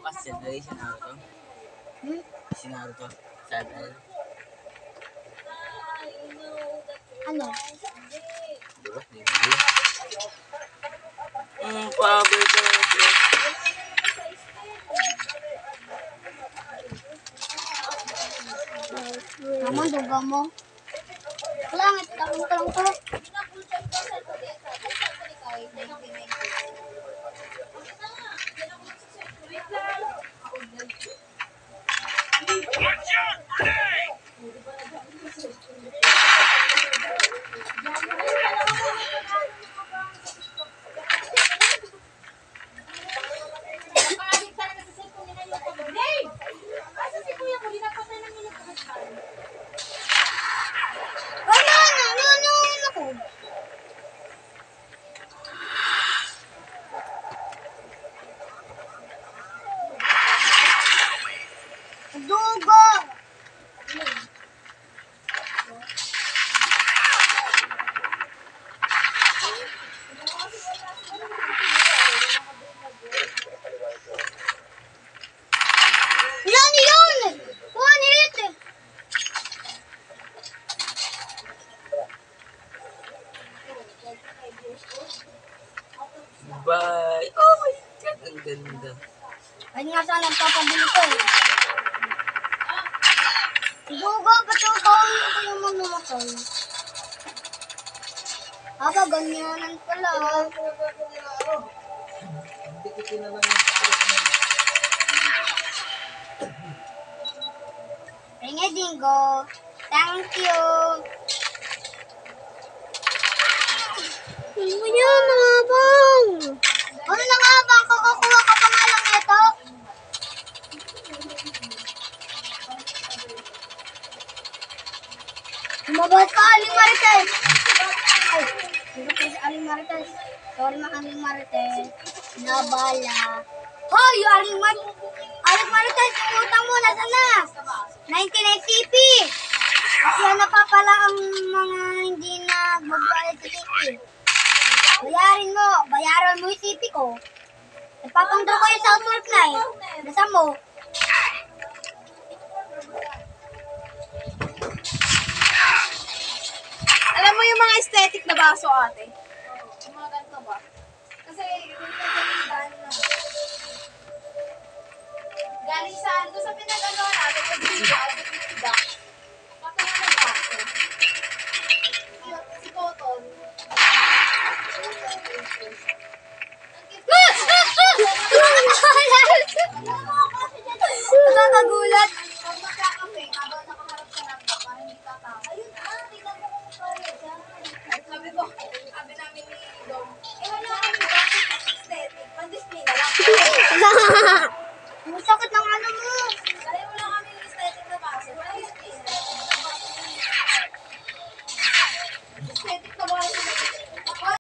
kasi dali si Naruto. Si Naruto. Sabi. Ano? Burak din. Pabe ka. Naman, duga mo. Langit, takong ka lang to. Dugo! Yan yun! One hit! Bye. Oh my God. Ang ganda. Ay nga sana papabili ko eh. Dugo, ba't yung kawin ko yung manumakay? Aba, ganyanan pala. Ringe Dingo. Thank you. Ano yan, nangabang? Ano nangabang? Kukuha ka pa nga lang ito. Lumabas ka, Aling Marites. Ay, hindi ko si Aling Marites. Sorry mga Aling Marites. Nabala. Hoy, Aling Marites, yung utang mo, nasa na? 99 CP. Yan na pa pala ang mga hindi na magbayad sa CP. Bayaran mo yung CP ko. Ipapangdraw ko yung Southwark na eh. Nasa mo? Alam mo yung mga aesthetic na baso, ate? Yung mga ganito ba? Kasi, galing sa ano, sa pinagagawa natin, pag-ibig at pag-ibig. Patay na baso. Si Cotton. Nakakagulat. Pag magkakape, habang nakaharap sa laptop, parang hindi tatawa. Ayun, tingnan mo kung kaya dyan. Sabi namin ni Dom, wala kami ba aesthetic, pan-display na lang. Ang sakit ng